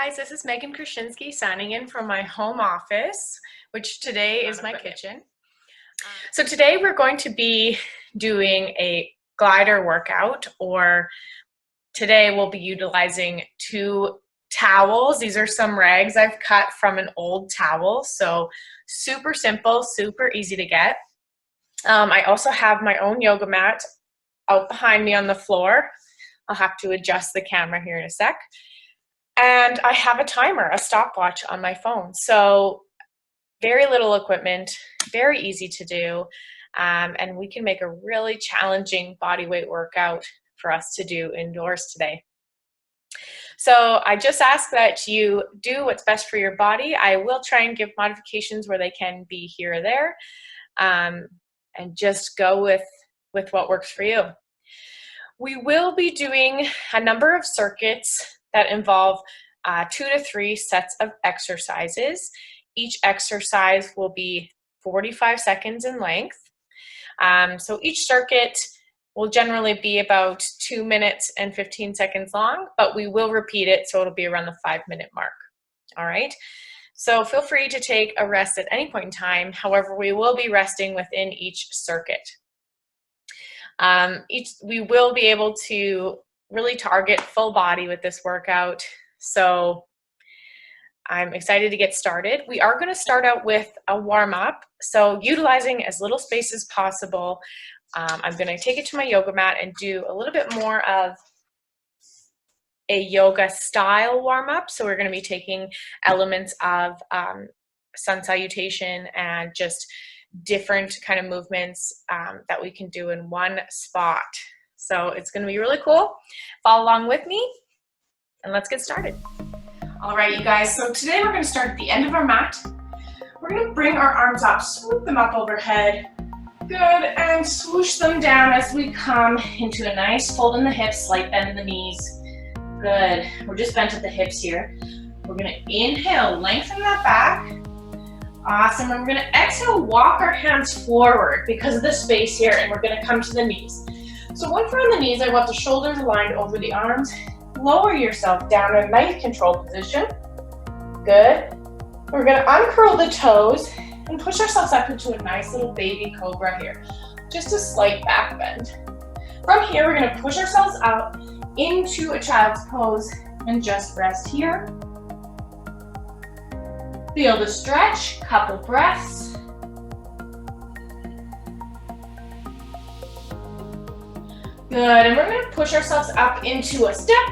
guys, this is Megan Krasinski signing in from my home office, which today is my kitchen. So today we're going to be doing a glider workout, or today we'll be utilizing 2 towels. These are some rags I've cut from an old towel, so super simple, super easy to get. I also have my own yoga mat out behind me on the floor. I'll have to adjust the camera here in a sec. And I have a timer, a stopwatch on my phone. So very little equipment, very easy to do, and we can make a really challenging body weight workout for us to do indoors today. So I just ask that you do what's best for your body. I will try and give modifications where they can be here or there, and just go with what works for you. We will be doing a number of circuits that involve 2 to 3 sets of exercises. Each exercise will be 45 seconds in length. So each circuit will generally be about 2 minutes and 15 seconds long, but we will repeat it, so it'll be around the 5-minute mark. All right, so feel free to take a rest at any point in time. However, we will be resting within each circuit. We will be able to really target full body with this workout, so I'm excited to get started. We are going to start out with a warm-up, so utilizing as little space as possible. I'm going to take it to my yoga mat and do a little bit more of a yoga style warm-up. So we're going to be taking elements of sun salutation and just different kind of movements that we can do in one spot. So it's going to be really cool. Follow along with me and let's get started. All right, you guys, so today we're going to start at the end of our mat. We're going to bring our arms up, swoop them up overhead. Good, and swoosh them down as we come into a nice fold in the hips, slight bend in the knees. Good, we're just bent at the hips here. We're going to inhale, lengthen that back. Awesome, and we're going to exhale, walk our hands forward because of the space here, and we're going to come to the knees. So once we're on the knees, I want the shoulders aligned over the arms. Lower yourself down in a nice controlled position. Good. We're going to uncurl the toes and push ourselves up into a nice little baby cobra here. Just a slight back bend. From here, we're going to push ourselves out into a child's pose and just rest here. Feel the stretch, couple breaths. Good, and we're going to push ourselves up into a step,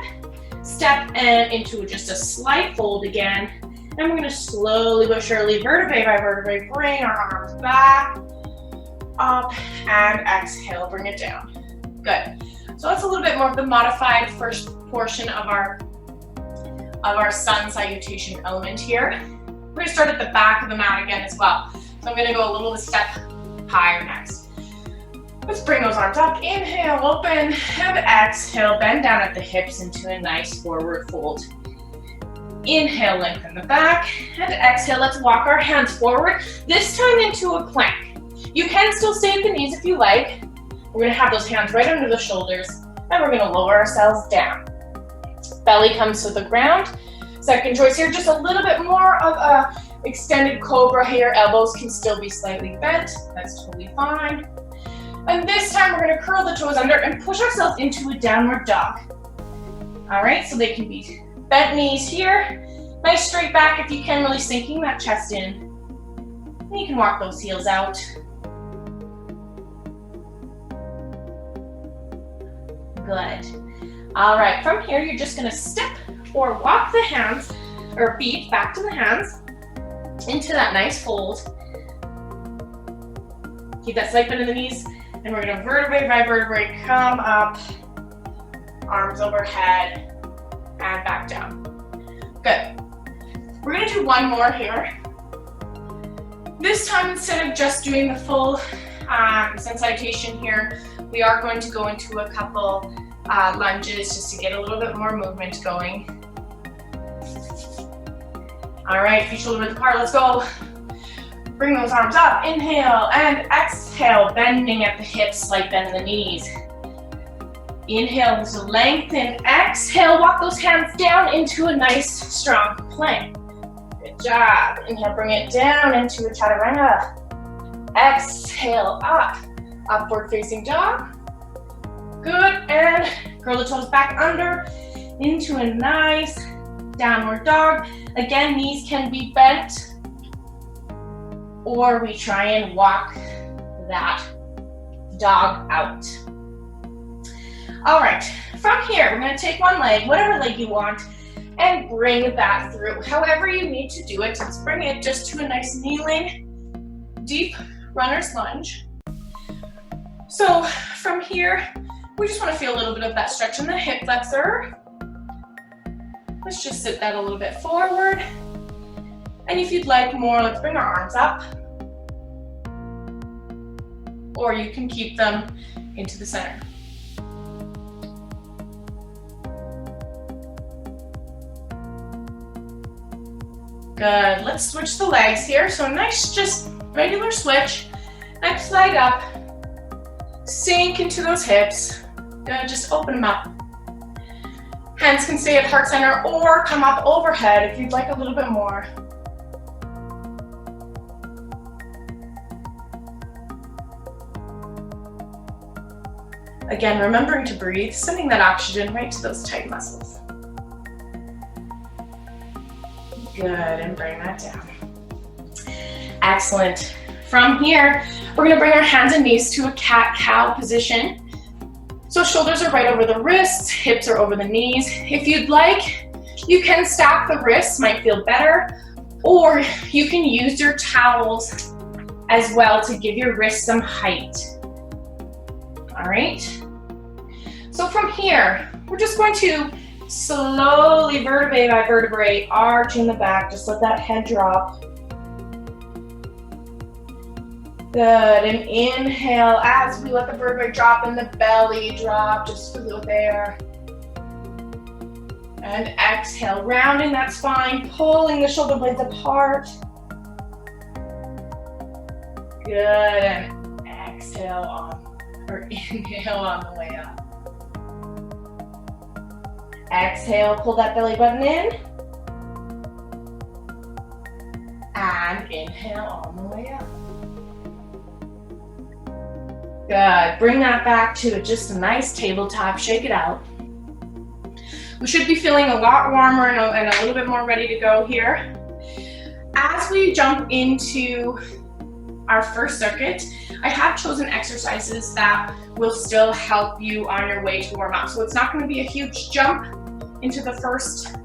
and into just a slight fold again. And we're going to slowly but surely, vertebrae by vertebrae, bring our arms back, up, and exhale, bring it down. Good. So that's a little bit more of the modified first portion of our sun salutation element here. We're going to start at the back of the mat again as well. So I'm going to go a little step higher next. Let's bring those arms up. Inhale, open, and exhale, bend down at the hips into a nice forward fold. Inhale, lengthen the back, and exhale, let's walk our hands forward, this time into a plank. You can still stay at the knees if you like. We're going to have those hands right under the shoulders, and we're going to lower ourselves down. Belly comes to the ground. Second choice here, just a little bit more of a extended cobra here. Elbows can still be slightly bent. That's totally fine. And this time we're going to curl the toes under and push ourselves into a downward dog. All right, so they can be bent knees here. Nice straight back if you can, really sinking that chest in. And you can walk those heels out. Good. All right, from here you're just going to step or walk the hands or feet back to the hands into that nice fold. Keep that slight bend in the knees. And we're going to vertebrae by vertebrae come up, arms overhead, and back down. Good. We're going to do one more here. This time, instead of just doing the full sun salutation here, we are going to go into a couple lunges just to get a little bit more movement going. All right, feet shoulder width apart, let's go. Bring those arms up, inhale and exhale, bending at the hips, slight bend in the knees. Inhale to lengthen. Exhale, walk those hands down into a nice, strong plank. Good job. Inhale, bring it down into a chaturanga. Exhale, up. Upward facing dog. Good, and curl the toes back under into a nice downward dog. Again, knees can be bent, or we try and walk that dog out. All right, from here, we're gonna take one leg, whatever leg you want, and bring that through. However you need to do it, let's bring it just to a nice kneeling, deep runner's lunge. So from here, we just wanna feel a little bit of that stretch in the hip flexor. Let's just sit that a little bit forward. And if you'd like more, let's bring our arms up. Or you can keep them into the center. Good, let's switch the legs here. So nice, just regular switch. Next leg up. Sink into those hips. Good, just open them up. Hands can stay at heart center or come up overhead if you'd like a little bit more. Again, remembering to breathe, sending that oxygen right to those tight muscles. Good, and bring that down. Excellent. From here, we're gonna bring our hands and knees to a cat-cow position. So shoulders are right over the wrists, hips are over the knees. If you'd like, you can stack the wrists, might feel better, or you can use your towels as well to give your wrists some height. All right. So from here, we're just going to slowly vertebrae by vertebrae arch in the back. Just let that head drop. Good, and inhale as we let the vertebrae drop and the belly drop, just fill it with air. And exhale, rounding that spine, pulling the shoulder blades apart. Good, and exhale on, or inhale on the way up. Exhale, pull that belly button in. And inhale on the way up. Good, bring that back to just a nice tabletop, shake it out. We should be feeling a lot warmer and a little bit more ready to go here. As we jump into our first circuit, I have chosen exercises that will still help you on your way to warm up. So it's not going to be a huge jump into the first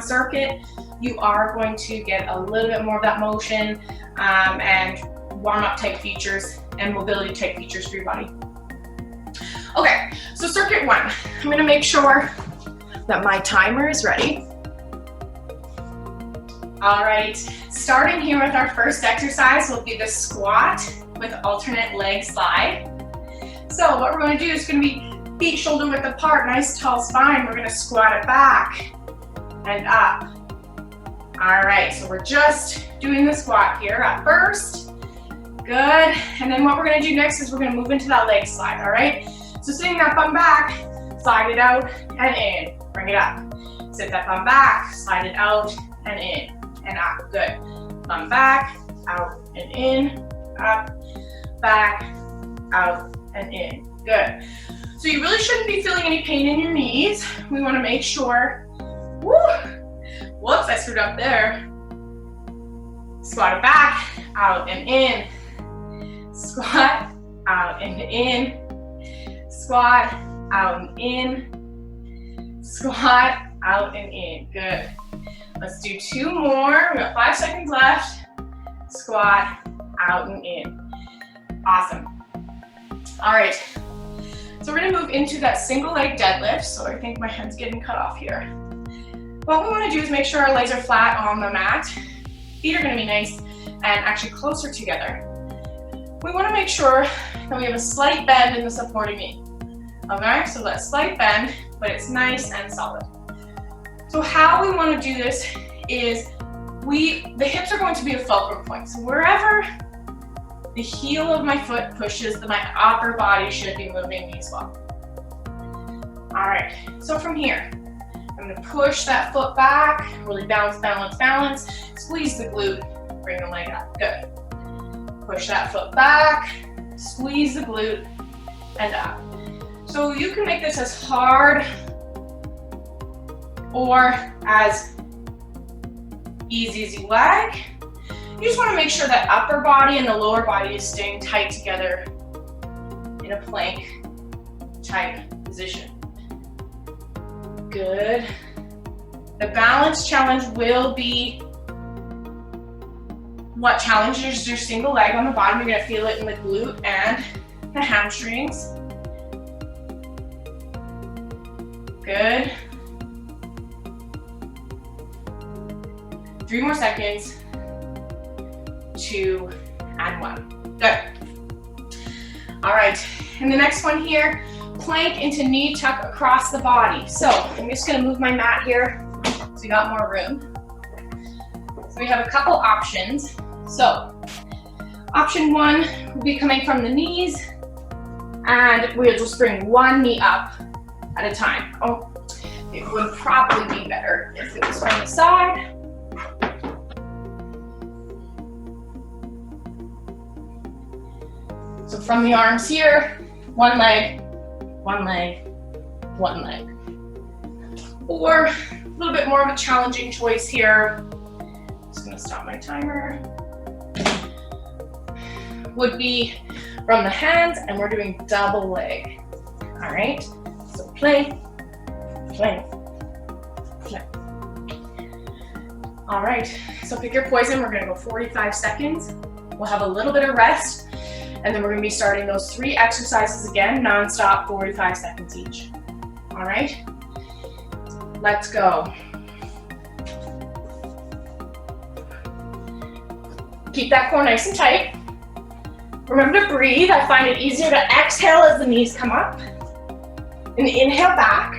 circuit. You are going to get a little bit more of that motion and warm-up type features and mobility type features for your body. Okay, so circuit one. I'm gonna make sure that my timer is ready. All right, starting here with our first exercise will be the squat with alternate leg slide. So what we're gonna do is gonna be feet shoulder width apart, nice tall spine. We're gonna squat it back and up. All right, so we're just doing the squat here at first. Good, and then what we're gonna do next is we're gonna move into that leg slide, all right? So sitting that bum back, slide it out and in, bring it up. Sit that bum back, slide it out and in, and up, good. Bum back, out and in, up, back, out and in, good. So you really shouldn't be feeling any pain in your knees. We wanna make sure, whoops, I screwed up there. Squat it back, out and in. Squat, out and in. Squat, out and in. Squat, out and in. Good. Let's do two more. We got 5 seconds left. Squat, out and in. Awesome. All right. So we're gonna move into that single leg deadlift. So I think my head's getting cut off here. What we wanna do is make sure our legs are flat on the mat. Feet are gonna be nice and actually closer together. We want to make sure that we have a slight bend in the supporting knee. Okay, so that slight bend, but it's nice and solid. So how we want to do this is the hips are going to be a fulcrum point. So wherever the heel of my foot pushes, my upper body should be moving as well. All right, so from here, I'm gonna push that foot back, really balance, balance, balance. Squeeze the glute, bring the leg up, good. Push that foot back, squeeze the glute, and up. So you can make this as hard or as easy as you like. You just wanna make sure that upper body and the lower body is staying tight together in a plank type position. Good. The balance challenge will be what challenges your single leg on the bottom. You're gonna feel it in the glute and the hamstrings. Good. 3 more seconds. 2 and 1. Good. All right, and the next one here, plank into knee tuck across the body. So I'm just gonna move my mat here so we got more room. So we have a couple options. So option 1 will be coming from the knees, and we'll just bring one knee up at a time. Oh, it would probably be better if it was from the side. So from the arms here, one leg, one leg, one leg. Or a little bit more of a challenging choice here. Just gonna stop my timer. Would be from the hands, and we're doing double leg. All right, so plank, plank, plank. All right, so pick your poison. We're gonna go 45 seconds. We'll have a little bit of rest, and then we're gonna be starting those 3 exercises again, non-stop, 45 seconds each. All right, let's go. Keep that core nice and tight. Remember to breathe. I find it easier to exhale as the knees come up. And inhale back.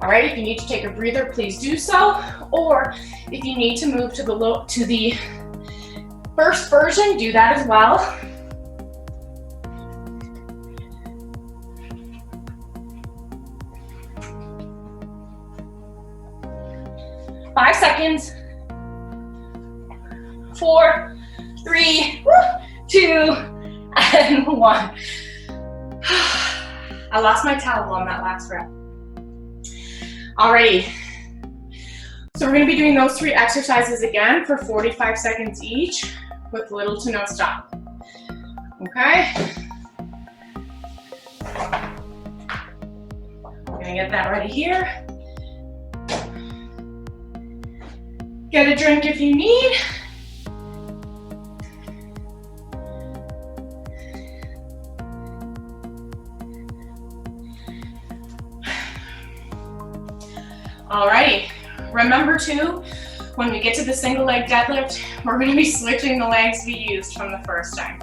All right, if you need to take a breather, please do so. Or if you need to move to the first version, do that as well. Five seconds. 4, 3, 2, and 1. I lost my towel on that last rep. Alrighty. So we're going to be doing those 3 exercises again for 45 seconds each with little to no stop. Okay? We're going to get that ready here. Get a drink if you need. Alrighty, remember too, when we get to the single leg deadlift, we're going to be switching the legs we used from the first time.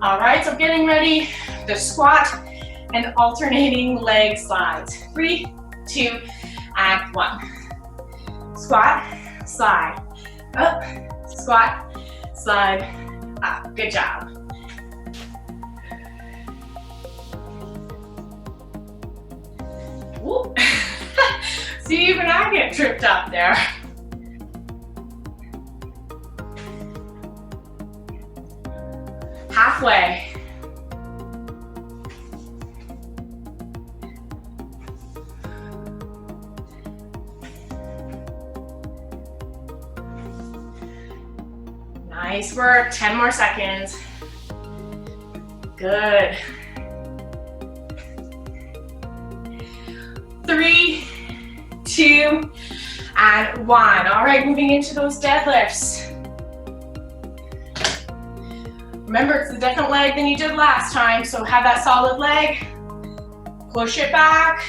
Alright, so getting ready, the squat and alternating leg slides. 3, 2, and 1. Squat, slide, up, squat, slide, up. Good job. Whoop. See, even I get tripped up there. Halfway. Nice work, 10 more seconds. Good. 3, 2, and 1. All right, moving into those deadlifts. Remember, it's a different leg than you did last time, so have that solid leg. Push it back.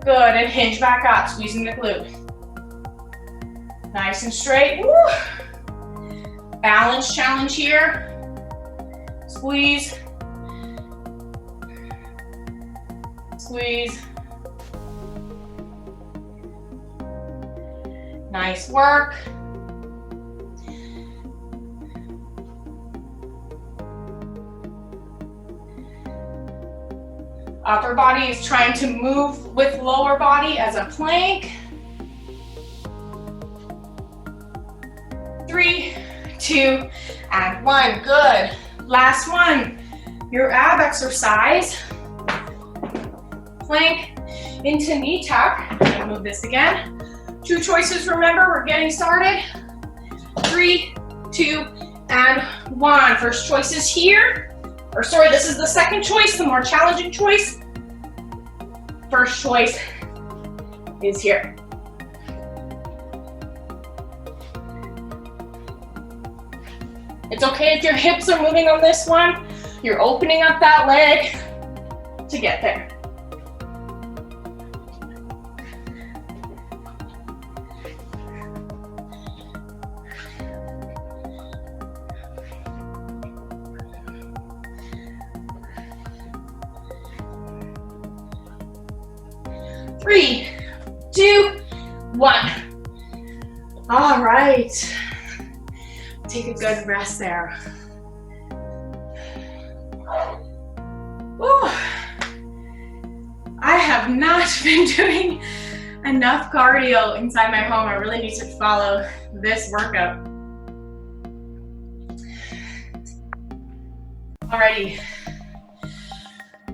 Good, and hinge back up, squeezing the glute. Nice and straight. Woo. Balance challenge here. Squeeze. Squeeze. Nice work. Upper body is trying to move with lower body as a plank. 3, 2, and 1. Good. Last one. Your ab exercise. Plank into knee tuck. I'm gonna move this again. 2 choices, remember, we're getting started. 3, 2, and 1. First choice is here. Or sorry, this is the second choice, the more challenging choice. First choice is here. It's okay if your hips are moving on this one. You're opening up that leg to get there. Three, 2, 1. All right. Take a good rest there. Whew. I have not been doing enough cardio inside my home. I really need to follow this workout. Alrighty.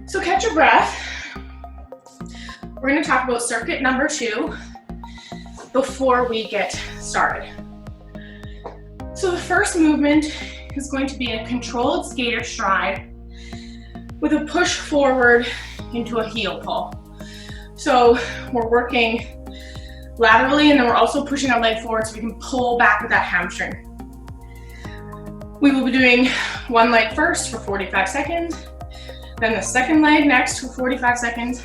So catch your breath. We're going to talk about circuit number 2 before we get started. So the first movement is going to be a controlled skater stride with a push forward into a heel pull. So we're working laterally and then we're also pushing our leg forward so we can pull back with that hamstring. We will be doing one leg first for 45 seconds, then the second leg next for 45 seconds,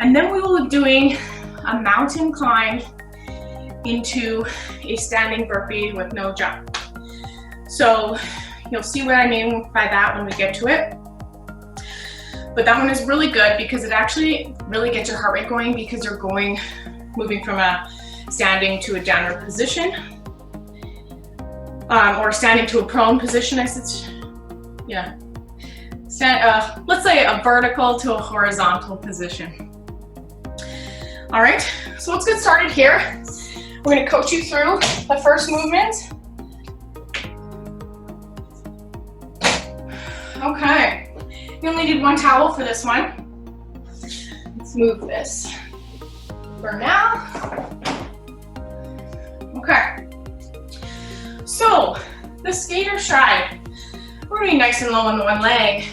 and then we will be doing a mountain climb into a standing burpee with no jump. So you'll see what I mean by that when we get to it. But that one is really good because it actually really gets your heart rate going because you're moving from a standing to a downward position, or standing to a prone position, let's say a vertical to a horizontal position. All right, so let's get started here. We're going to coach you through the first movement. Okay, you only need one towel for this one. Let's move this for now. Okay, so the skater stride, we're going to be nice and low on the one leg.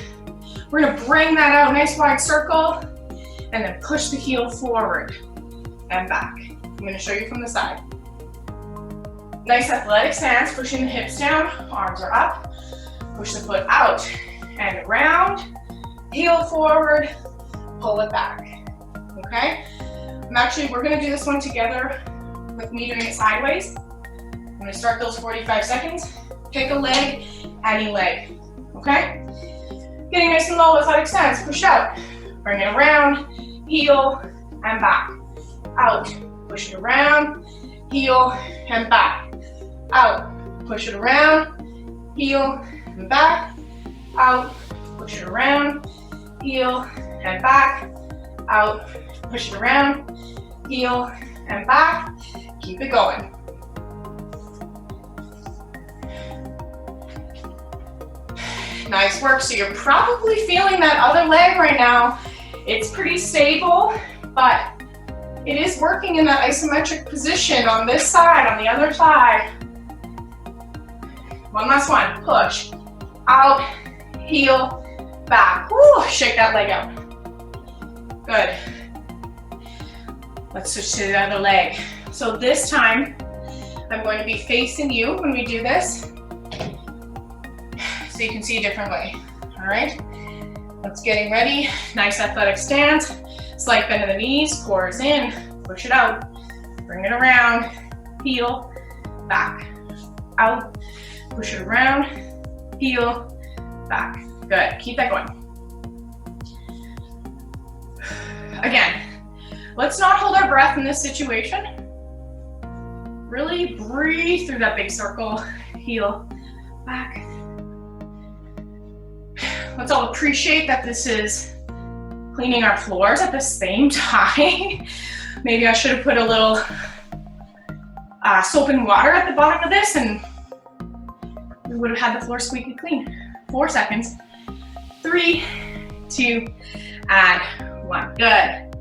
We're going to bring that out, nice wide circle, and then push the heel forward and back. I'm going to show you from the side. Nice athletic stance, pushing the hips down, arms are up, push the foot out and around, heel forward, pull it back, okay? We're going to do this one together with me doing it sideways. I'm going to start those 45 seconds, pick a leg, any leg, okay? Getting nice and low, athletic stance, push out, bring it around, heel and back, out, push it around, heel and back, out, push it around, heel and back, out, push it around, heel and back, out, push it around, heel and back, keep it going. Nice work. So you're probably feeling that other leg right now. It's pretty stable, but it is working in that isometric position on this side, on the other side. One last one, push, out, heel, back. Woo, shake that leg out. Good. Let's switch to the other leg. So this time, I'm going to be facing you when we do this, so you can see differently, all right? Let's getting ready. Nice athletic stance. Slight bend of the knees, cores in, push it out, bring it around, heel, back, out, push it around, heel, back. Good, keep that going. Again, let's not hold our breath in this situation. Really breathe through that big circle, heel, back. Let's all appreciate that this is cleaning our floors at the same time. Maybe I should have put a little soap and water at the bottom of this and we would have had the floor squeaky clean. 4 seconds. 3, 2, and 1. Good.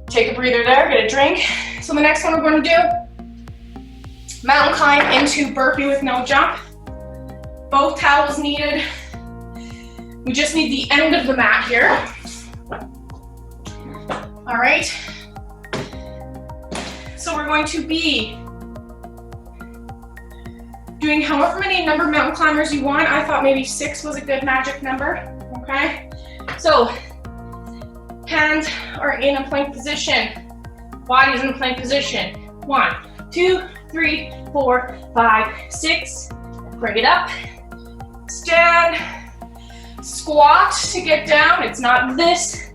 Take a breather there, get a drink. So the next one we're going to do, mountain climb into burpee with no jump. Both towels needed. We just need the end of the mat here. All right. So we're going to be doing however many number of mountain climbers you want. I thought maybe 6 was a good magic number, okay? So, hands are in a plank position. Body's in a plank position. 1, 2, 3, 4, 5, 6. Bring it up. Stand. Squat to get down. It's not this,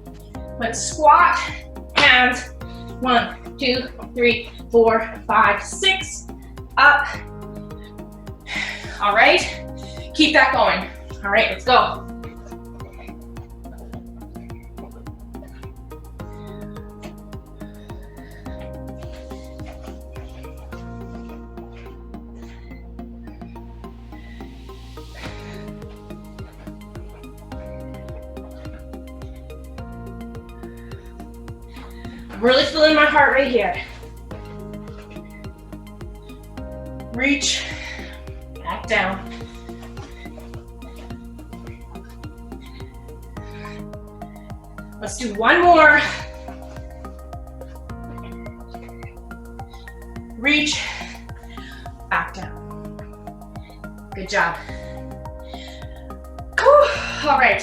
but squat. Hands. 1, 2, 3, 4, 5, 6. Up. All right, keep that going. All right, let's go. I'm really feeling my heart rate here. Reach. Back down. Let's do one more. Reach, back down. Good job. Whew. All right.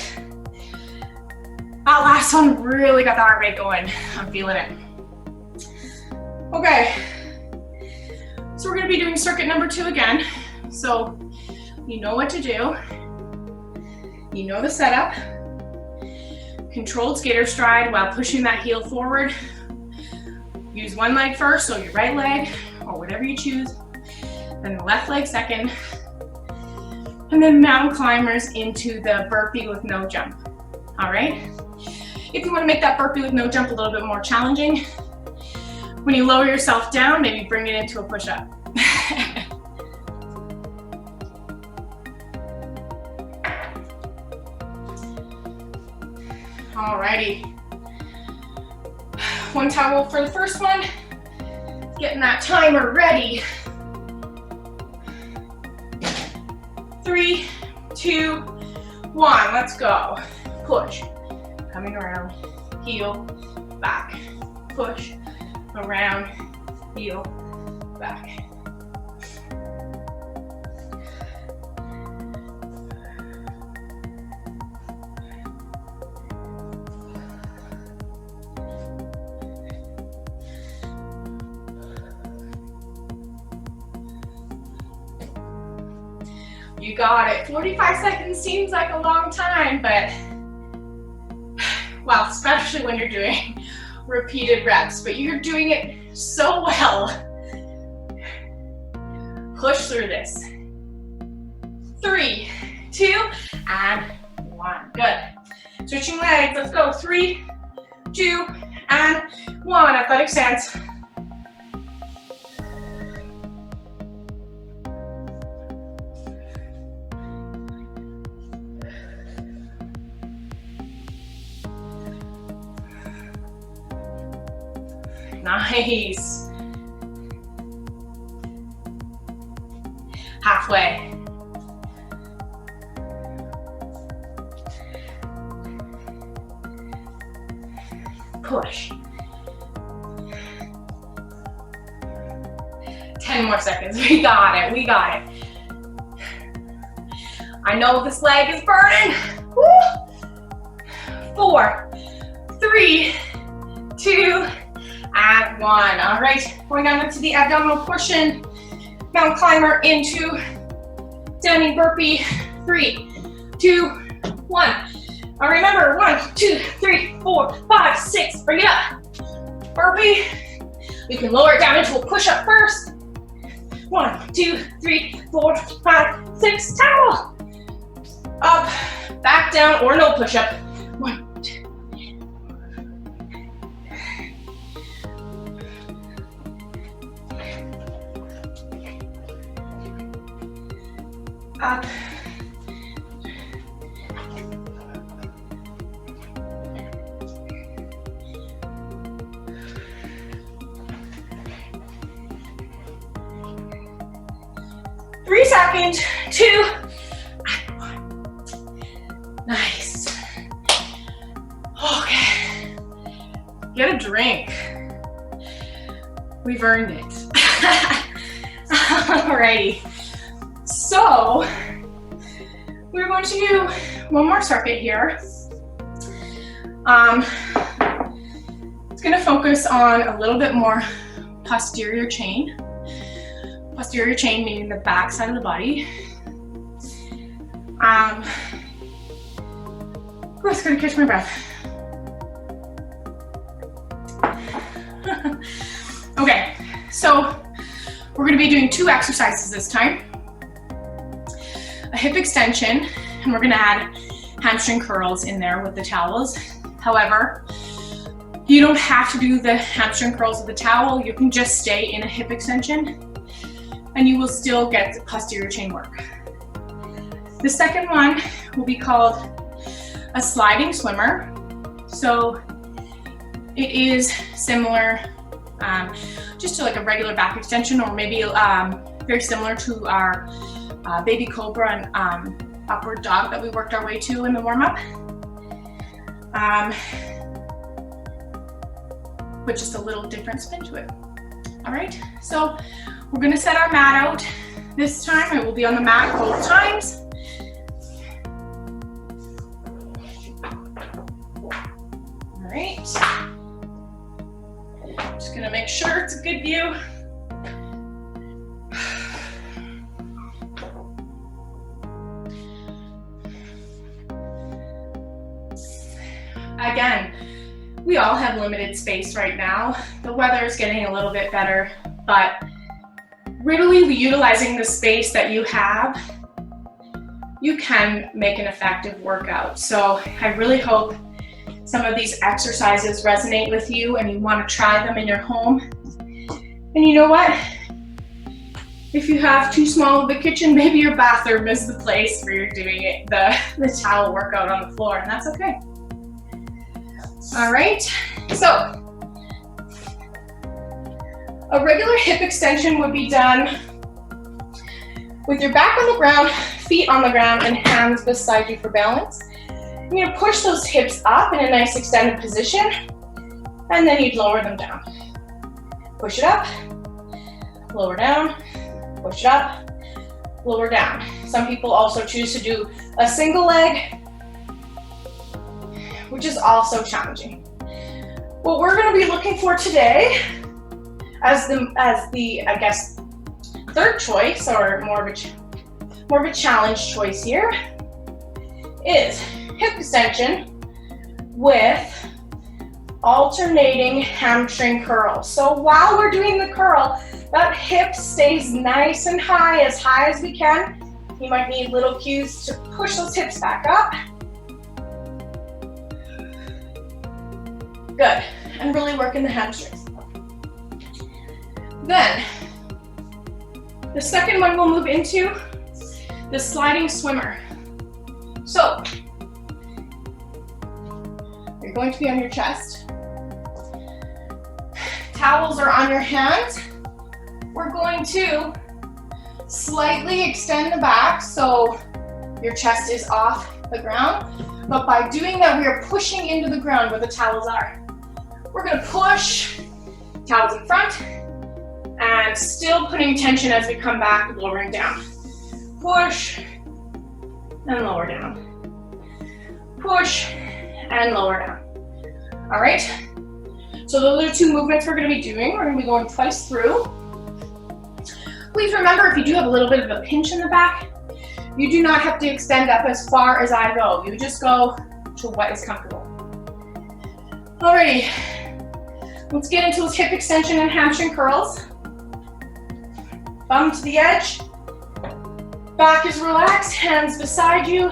That last one really got the heart rate going. I'm feeling it. Okay. So we're going to be doing circuit number 2 again. So you know what to do. You know the setup. Controlled skater stride while pushing that heel forward. Use one leg first, so your right leg, or whatever you choose. Then the left leg second. And then mountain climbers into the burpee with no jump. All right? If you want to make that burpee with no jump a little bit more challenging, when you lower yourself down, maybe bring it into a push-up. Alrighty. One towel for the first one. Getting that timer ready. 3, 2, 1. Let's go. Push. Coming around. Heel. Back. Push. Around. Heel. Back. You got it. 45 seconds seems like a long time, but, well, especially when you're doing repeated reps, but you're doing it so well. Push through this. 3, 2, and 1. Good. Switching legs. Let's go. 3, 2, and 1. Athletic stance. Nice. Halfway. Push. 10 more seconds. We got it. We got it. I know this leg is burning. Woo. 4, 3, 2, and 1. All right, going down into the abdominal portion. Mountain climber into standing burpee. 3, 2, 1. Now remember, 1, 2, 3, 4, 5, 6. Bring it up. Burpee. We can lower it down into a push-up first. 1, 2, 3, 4, 5, 6. Towel. Up, back down, or no push-up. 1, 2, up. 3 seconds, 2, and 1. Nice. Okay. Get a drink. We've earned it. Alrighty. So, we're going to do one more circuit here. It's going to focus on a little bit more posterior chain. Posterior chain meaning the back side of the body. I'm just gonna catch my breath. Okay, so we're gonna be doing 2 exercises this time. A hip extension, and we're gonna add hamstring curls in there with the towels. However, you don't have to do the hamstring curls with the towel. You can just stay in a hip extension and you will still get the posterior chain work. The second one will be called a sliding swimmer. So it is similar just to like a regular back extension, or maybe very similar to our baby Cobra and upward dog that we worked our way to in the warm-up. With just a little different spin to it. All right, so we're gonna set our mat out this time. It will be on the mat both times. All right. Just gonna make sure it's a good view. Again, we all have limited space right now. The weather is getting a little bit better, but really utilizing the space that you have, you can make an effective workout. So I really hope some of these exercises resonate with you and you want to try them in your home. And you know what? If you have too small of a kitchen, maybe your bathroom is the place where you're doing it, the towel workout on the floor, and that's okay. All right, so a regular hip extension would be done with your back on the ground, feet on the ground, and hands beside you for balance. You're gonna push those hips up in a nice extended position, and then you'd lower them down. Push it up, lower down, push it up, lower down. Some people also choose to do a single leg, which is also challenging. What we're going to be looking for today as the I guess third choice, or more of a challenge choice here, is hip extension with alternating hamstring curl. So while we're doing the curl, that hip stays nice and high as we can. You might need little cues to push those hips back up. Good, and really working the hamstrings. Then, the second one we'll move into the sliding swimmer. So, you're going to be on your chest. Towels are on your hands. We're going to slightly extend the back so your chest is off the ground. But by doing that, we are pushing into the ground where the towels are. We're gonna push, towels in front, and still putting tension as we come back, lowering down. Push, and lower down. Push, and lower down. All right? So those are 2 movements we're gonna be doing. We're gonna be going twice through. Please remember, if you do have a little bit of a pinch in the back, you do not have to extend up as far as I go. You just go to what is comfortable. Alrighty, let's get into those hip extension and hamstring curls. Bum to the edge. Back is relaxed, hands beside you,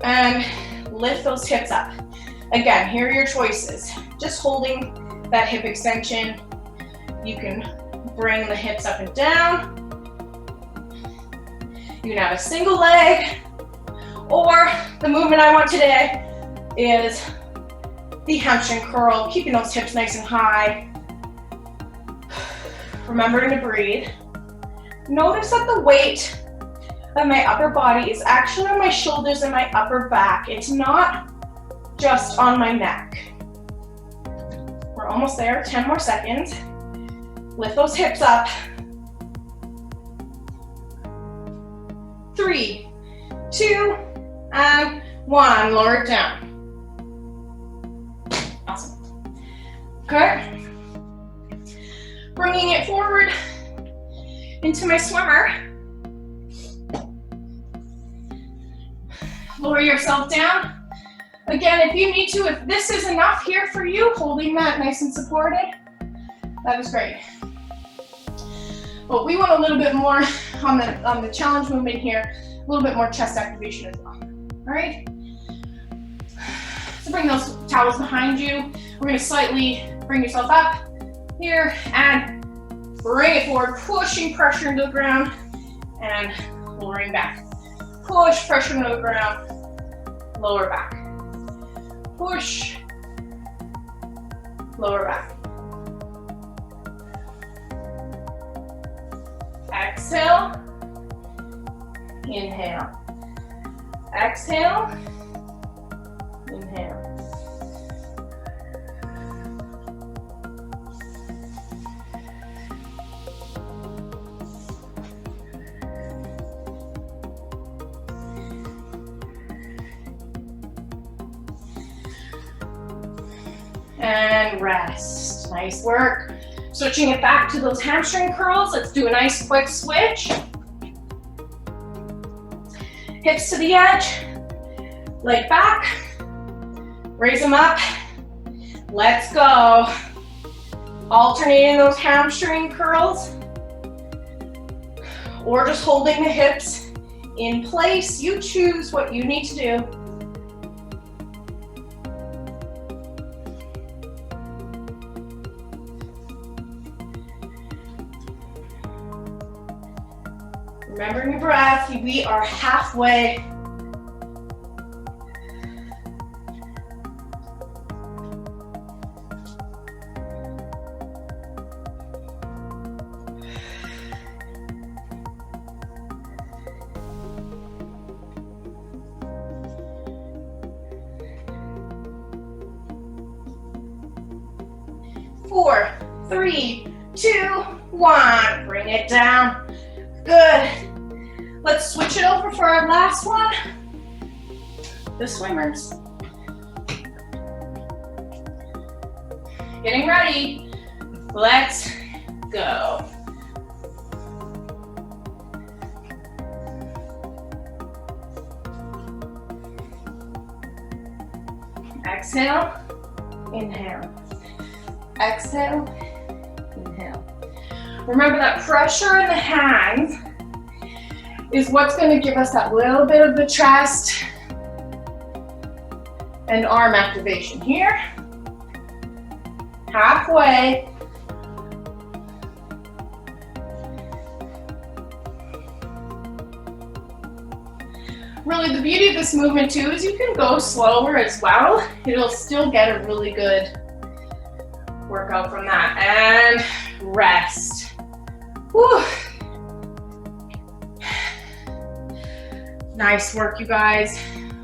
and lift those hips up. Again, here are your choices. Just holding that hip extension. You can bring the hips up and down. You You can have a single leg, or the movement I want today is the hamstring curl, keeping those hips nice and high. Remembering to breathe. Notice that the weight of my upper body is actually on my shoulders and my upper back. It's not just on my neck. We're almost there, 10 more seconds. Lift those hips up. 3, 2, and 1. Lower it down. Awesome. Okay. Bringing it forward into my swimmer. Lower yourself down. Again, if you need to, if this is enough here for you, holding that nice and supported, that is great. But we want a little bit more on the challenge movement here, a little bit more chest activation as well. All right? So bring those towels behind you. We're gonna slightly bring yourself up here and bring it forward, pushing pressure into the ground and lowering back. Push pressure into the ground, lower back. Push, lower back. Exhale, inhale. Exhale, inhale. And rest. Nice work. Switching it back to those hamstring curls. Let's do a nice quick switch. Hips to the edge. Leg back. Raise them up. Let's go. Alternating those hamstring curls. Or just holding the hips in place. You choose what you need to do. Remembering your breath, we are halfway. Four, 3, 2, 1. Bring it down. Good. Let's switch it over for our last one. The swimmers. Getting ready. Let's go. Exhale, inhale. Exhale, inhale. Remember that pressure in the hands is what's going to give us that little bit of the chest and arm activation here. Halfway. Really, the beauty of this movement too is you can go slower as well. It'll still get a really good workout from that. And rest. Whew. Nice work, you guys.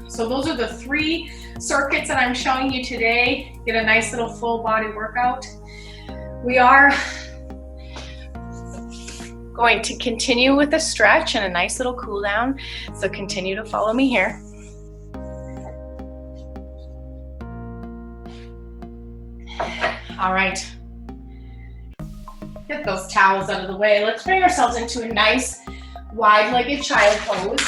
So those are the 3 circuits that I'm showing you today. Get a nice little full body workout. We are going to continue with a stretch and a nice little cool down. So continue to follow me here. All right. Get those towels out of the way. Let's bring ourselves into a nice wide-legged child pose.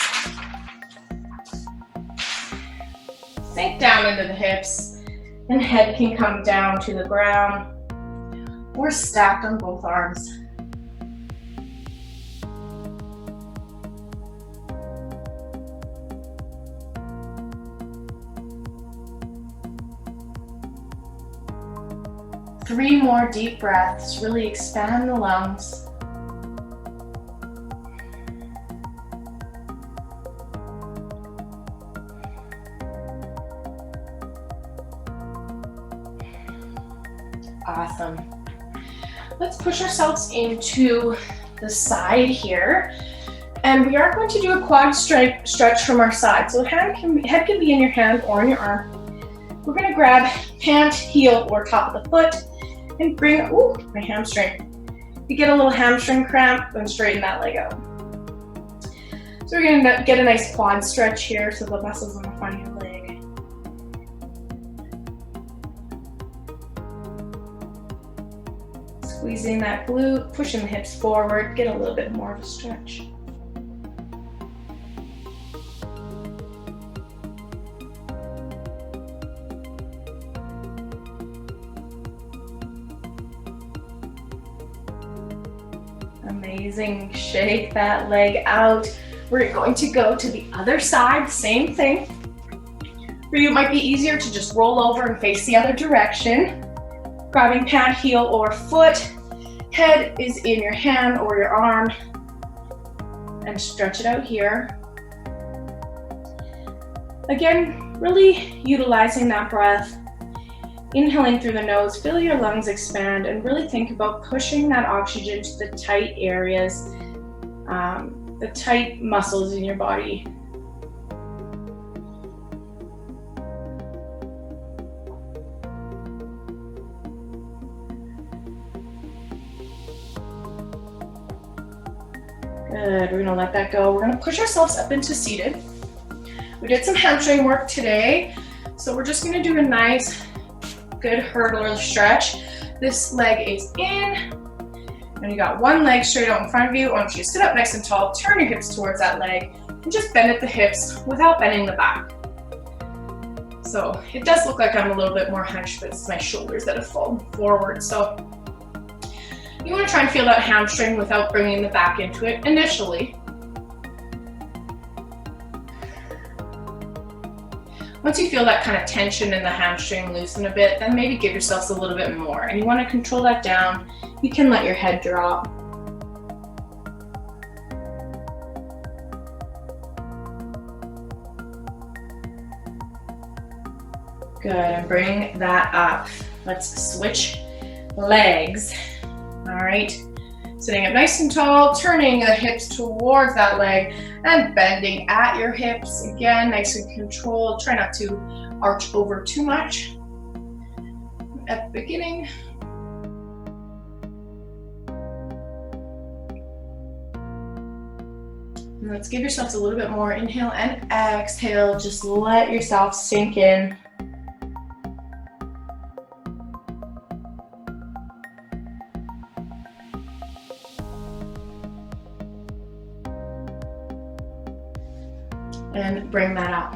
Sink down into the hips, and head can come down to the ground. We're stacked on both arms. Three more deep breaths. Really expand the lungs. Awesome. Let's push ourselves into the side here. And we are going to do a quad stretch from our side. So head can be in your hand or in your arm. We're going to grab pant, heel, or top of the foot and bring, ooh, my hamstring. If you get a little hamstring cramp, then straighten that leg out. So we're going to get a nice quad stretch here, so the muscles on the front of your leg. Squeezing that glute, pushing the hips forward, get a little bit more of a stretch. Amazing. Shake that leg out. We're going to go to the other side, same thing. For you, it might be easier to just roll over and face the other direction. Grabbing pant, heel, or foot. Head is in your hand or your arm. And stretch it out here. Again, really utilizing that breath. Inhaling through the nose, feel your lungs expand, and really think about pushing that oxygen to the tight areas, the tight muscles in your body. Good, we're gonna let that go. We're gonna push ourselves up into seated. We did some hamstring work today, so we're just gonna do a nice, good hurdler stretch. This leg is in, and you got one leg straight out in front of you. I want you to sit up nice and tall, turn your hips towards that leg, and just bend at the hips without bending the back. So it does look like I'm a little bit more hunched, but it's my shoulders that have fallen forward. So you want to try and feel that hamstring without bringing the back into it initially. Once you feel that kind of tension in the hamstring loosen a bit, then maybe give yourselves a little bit more. And you want to control that down. You can let your head drop. Good, and bring that up. Let's switch legs. All right, sitting up nice and tall, turning the hips towards that leg and bending at your hips. Again, nice and controlled. Try not to arch over too much at the beginning. And let's give yourselves a little bit more. Inhale and exhale. Just let yourself sink in. And bring that out.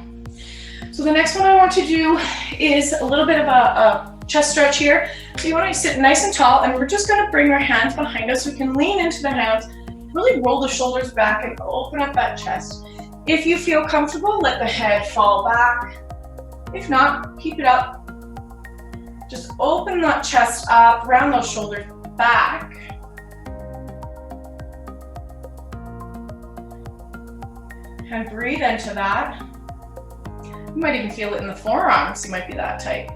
So the next one I want to do is a little bit of a chest stretch here. So you want to sit nice and tall, and we're just going to bring our hands behind us. We can lean into the hands, really roll the shoulders back and open up that chest. If you feel comfortable, let the head fall back. If not, keep it up. Just open that chest up, round those shoulders back. And breathe into that. You might even feel it in the forearms. You might be that tight.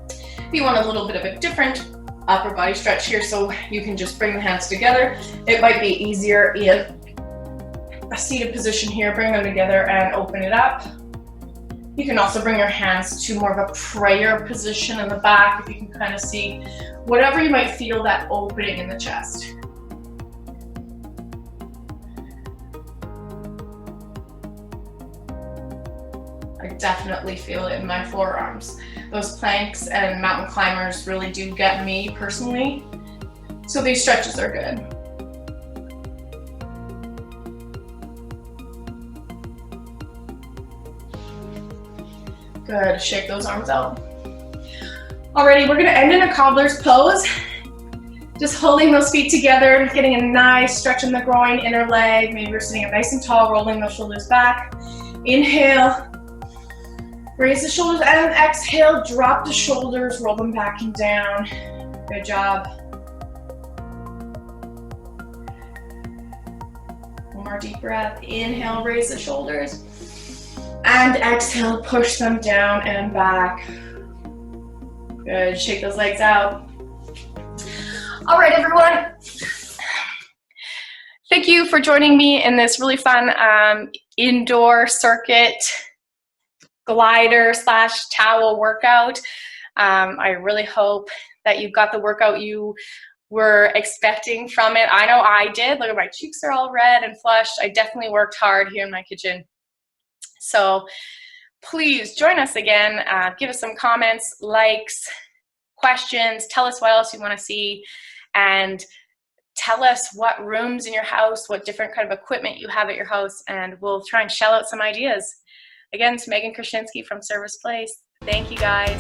If you want a little bit of a different upper body stretch here, so you can just bring the hands together. It might be easier in a seated position here. Bring them together and open it up. You can also bring your hands to more of a prayer position in the back, if you can kind of see whatever you might feel that opening in the chest. I definitely feel it in my forearms. Those planks and mountain climbers really do get me personally. So these stretches are good. Good, shake those arms out. Alrighty, we're gonna end in a Cobblers Pose. Just holding those feet together, getting a nice stretch in the groin, inner leg. Maybe you're sitting up nice and tall, rolling those shoulders back. Inhale. Raise the shoulders and exhale, drop the shoulders, roll them back and down. Good job. One more deep breath. Inhale, raise the shoulders. And exhale, push them down and back. Good, shake those legs out. All right, everyone. Thank you for joining me in this really fun indoor circuit glider / towel workout. I really hope that you got the workout you were expecting from it. I know I did. Look at my cheeks are all red and flushed. I definitely worked hard here in my kitchen. So please join us again. Give us some comments, likes, questions. Tell us what else you want to see, and tell us what rooms in your house, what different kind of equipment you have at your house, and we'll try and shell out some ideas. Again, it's Megan Krasinski from Service Place. Thank you, guys.